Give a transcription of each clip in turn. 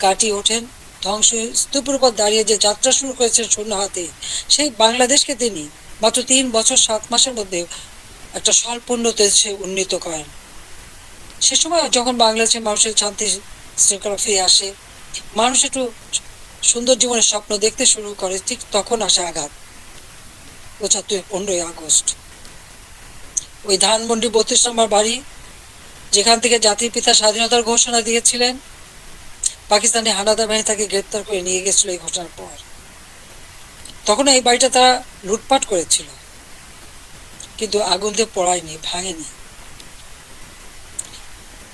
কাটিয়ে ওঠেন, ধ্বংস স্তূপের উপর দাঁড়িয়ে যে যাত্রা শুরু করেছেন শূন্য হাতে, সেই বাংলাদেশকে তিনি মাত্র 3 বছর 7 মাসের মধ্যে একটা স্বল্পোন্নত দেশে উন্নীত করেন। সে সময় যখন বাংলাদেশের মানুষের শান্তি শৃঙ্খলা ফিরে আসে, মানুষ একটু সুন্দর জীবনের স্বপ্ন দেখতে শুরু করে, ঠিক তখন আসে আঘাত। 15ই আগস্ট ওই ধানমন্ডি 32 নম্বর বাড়ি, যেখান থেকে জাতির পিতা স্বাধীনতার ঘোষণা দিয়েছিলেন, পাকিস্তানি হানাদার বাহিনী তাকে গ্রেপ্তার করে নিয়ে গেছিল। এই ঘটনার পর তখন এই বাড়িটা তারা লুটপাট করেছিল, কিন্তু আগুন দিয়ে পড়ায়নি, ভাঙেনি।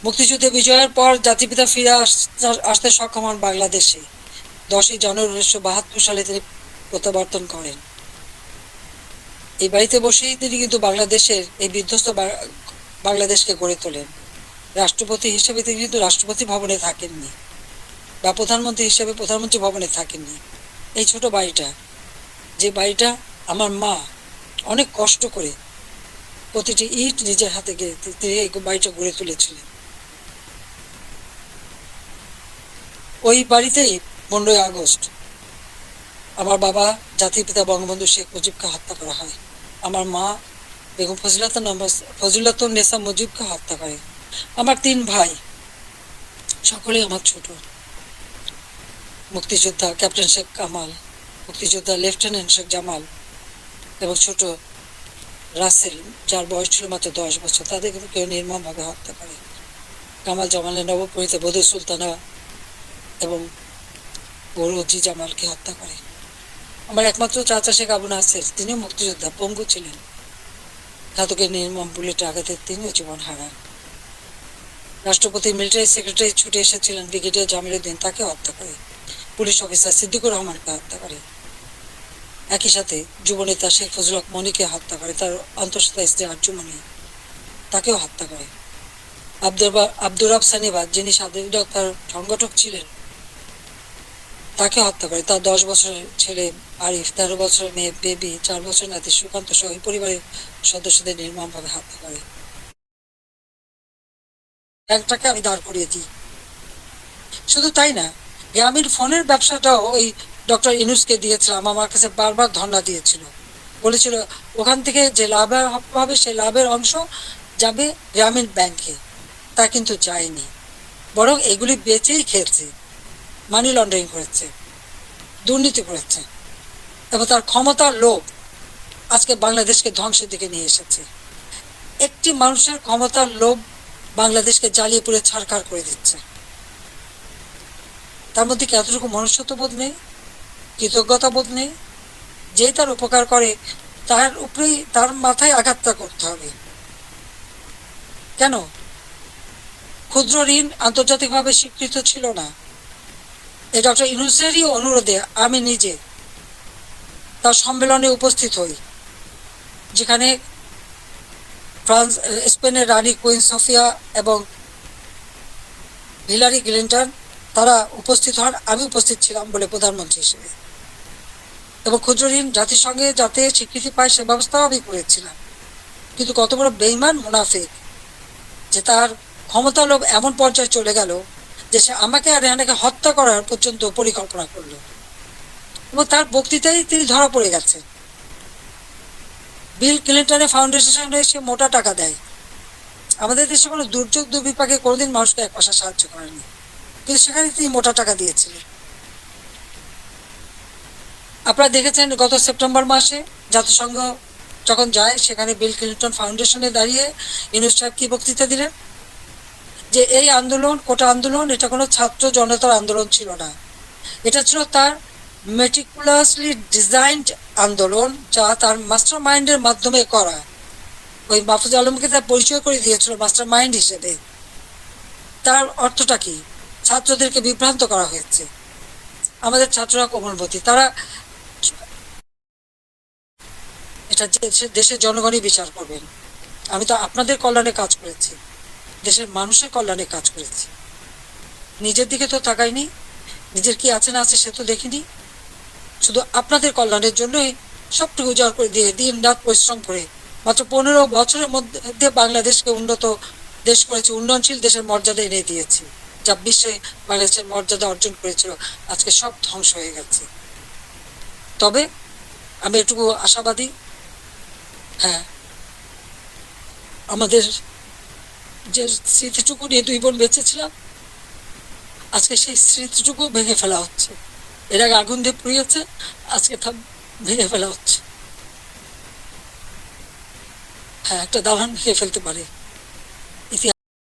মুক্তিযুদ্ধে বিজয়ের পর জাতিপিতা ফিরে আসতে সক্ষম হন বাংলাদেশে। 10ই জানুয়ারি 1972 সালে তিনি প্রত্যাবর্তন করেন। এই বাড়িতে বসেই তিনি কিন্তু বাংলাদেশের এই বিধ্বস্ত বাংলাদেশকে গড়ে তোলেন। রাষ্ট্রপতি হিসেবে তিনি কিন্তু রাষ্ট্রপতি ভবনে থাকেননি, বা প্রধানমন্ত্রী হিসেবে প্রধানমন্ত্রী ভবনে থাকেননি। এই ছোট বাড়িটা, যে বাড়িটা আমার মা অনেক কষ্ট করে প্রতিটি ইট নিজের হাতে গিয়ে তিনি এই বাড়িটা গড়ে তুলেছিলেন। ওই বাড়িতেই 15ই আগস্ট আমার বাবা জাতির পিতা বঙ্গবন্ধু শেখ মুজিবকে হত্যা করা হয়। আমার মা বেগম ফজিলাতুন্নেসা মুজিবকে হত্যা করে। আমার 3 ভাই, সকলেই আমার ছোট। মুক্তিযোদ্ধা ক্যাপ্টেন শেখ কামাল, মুক্তিযোদ্ধা লেফটেন্যান্ট শেখ জামাল এবং ছোট রাসেল, যার বয়স ছিল মাত্র 10 বছর, তাদেরকে কেউ নির্মমভাবে হত্যা করে। কামাল জামালের নবপরিণীতা বধূ সুলতানা এবং রোজি জামালকে হত্যা করে। আমার একমাত্র চাচা শেখ আবু নাসের, তিনিও মুক্তিযোদ্ধা, পঙ্গু ছিলেন। ঘাতকের নির্মম বুলেট আঘাতে তিনিও জীবন হারান। রাষ্ট্রপতি মিলিটারি সেক্রেটারি ছুটে এসেছিলেন ব্রিগেডিয়ার জামিলউদ্দিন, তাকে হত্যা করে। পুলিশ অফিসার সিদ্দিকুর রহমানকে হত্যা করে। একই সাথে যুবনেতা শেখ ফজলুল হক মনিকে হত্যা করে, তার অন্তঃসত্ত্বা স্ত্রী আরজুমনি, তাকেও হত্যা করে। আব্দুর রব সানিবাদ, যিনি স্বাধীনতার সংগঠক ছিলেন, তাকে হত্যা করে। তার 10 বছরের ছেলে আরিফ, 13 বছরের মেয়ে বেবি, 4 বছরের নাতি সুকান্ত সহ পরিবারের সদস্যদের নির্মমভাবে হত্যা করে। একটাকে আমি দাঁড় করিয়ে দিই। শুধু তাই না, গ্রামীণ ফোনের ব্যবসাটাও ওই ডক্টর ইনুসকে দিয়েছিলাম। আমার কাছে বারবার ধর্ণা দিয়েছিল, বলেছিল ওখান থেকে যে লাভ হবে সেই লাভের অংশ যাবে গ্রামীণ ব্যাংকে। তা কিন্তু যায়নি, বরং এগুলি বেচেই খেয়েছে, মানি লন্ডারিং করেছে, দুর্নীতি করেছে, এবং তার ক্ষমতার লোভ আজকে বাংলাদেশকে ধ্বংসের দিকে নিয়ে এসেছে। একটি মানুষের ক্ষমতার লোভ বাংলাদেশকে জ্বালিয়ে পুড়ে ছারখার করে দিচ্ছে। তার মধ্যে কি এতটুকু মনুষ্যত্ব বোধ নেই, কৃতজ্ঞতা বোধ নেই? যে তার উপকার করে তার উপরেই, তার মাথায় আঘাতটা করতে হবে কেন? ক্ষুদ্র ঋণ আন্তর্জাতিকভাবে স্বীকৃত ছিল না। এই ডক্টর ইউনূসেরই অনুরোধে আমি নিজে তার সম্মেলনে উপস্থিত হই, যেখানে স্পেনের রানী কুইন সোফিয়া এবং হিলারি ক্লিন্টন তারা উপস্থিত হন। আমি উপস্থিত ছিলাম বলে প্রধানমন্ত্রী হিসেবে, এবং ক্ষুদ্র ঋণ জাতিসংঘে যাতে স্বীকৃতি পায় সে ব্যবস্থাও আমি করেছিলাম। কিন্তু কত বড় বেঈমান মুনাফিক যে তার ক্ষমতা লোভ এমন পর্যায়ে চলে গেল যে সে আমাকে আর রেহানাকে হত্যা করার পর্যন্ত পরিকল্পনা করলো, এবং তার বক্তৃতায় তিনি ধরা পড়ে গেছেন। বিল ক্লিন্টনের ফাউন্ডেশনে সে মোটা টাকা দেয়। আমাদের দেশে কোনো দুর্যোগ দুর্বিপাকে কোনোদিন মানুষকে 1 পয়সা সাহায্য করেনি, কিন্তু সেখানে তিনি মোটা টাকা দিয়েছিলেন। আপনারা দেখেছেন গত সেপ্টেম্বর মাসে জাতিসংঘ যখন যায়, সেখানে বিল ক্লিন্টন ফাউন্ডেশনে দাঁড়িয়ে ইউনূস সাহেব কি বক্তৃতা দিলেন? যে এই আন্দোলন, কোটা আন্দোলন, এটা কোনো ছাত্র জনতার আন্দোলন ছিল না, এটা ছিল তার মেটিকুলাসলি ডিজাইনড আন্দোলন, যা তার মাস্টার মাইন্ডের মাধ্যমে করা। ওই মাহফুজ আলমকে তার পরিচয় করে দিয়েছিল মাস্টার মাইন্ড হিসেবে। তার অর্থটা কি? ছাত্রদেরকে বিভ্রান্ত করা হয়েছে। আমাদের ছাত্ররা কোমলমতি, তারা এটা দেশের জনগণই বিচার করবেন। আমি তো আপনাদের কল্যাণে কাজ করেছি, দেশের মানুষের কল্যাণে কাজ করেছি, নিজের দিকে তো তাকাইনি, নিজের কি আছে না আছে সে তো দেখিনি। শুধু আপনাদের কল্যাণের জন্যই সবটুকু উজাড় করে দিয়ে দিন রাত পরিশ্রম করে মাত্র 15 বছরের মধ্যে বাংলাদেশকে উন্নত দেশ করেছি, উন্নয়নশীল দেশের মর্যাদা এনে দিয়েছি। যা বিশ্বে বাংলাদেশের মর্যাদা অর্জন করেছিল, আজকে সব ধ্বংস হয়ে গেছে। তবে আমি এটুকু আশাবাদী, হ্যাঁ, আমাদের যে স্মৃতিটুকু নিয়ে দুই বোন বেঁচেছিলাম, আজকে সেই স্মৃতিটুকু ভেঙে ফেলা হচ্ছে। এর আগে আগুন দিয়ে পুড়িয়েছে, আজকে তা ভেঙে ফেলা হচ্ছে। হ্যাঁ, একটা দালান ভেঙে ফেলতে পারে।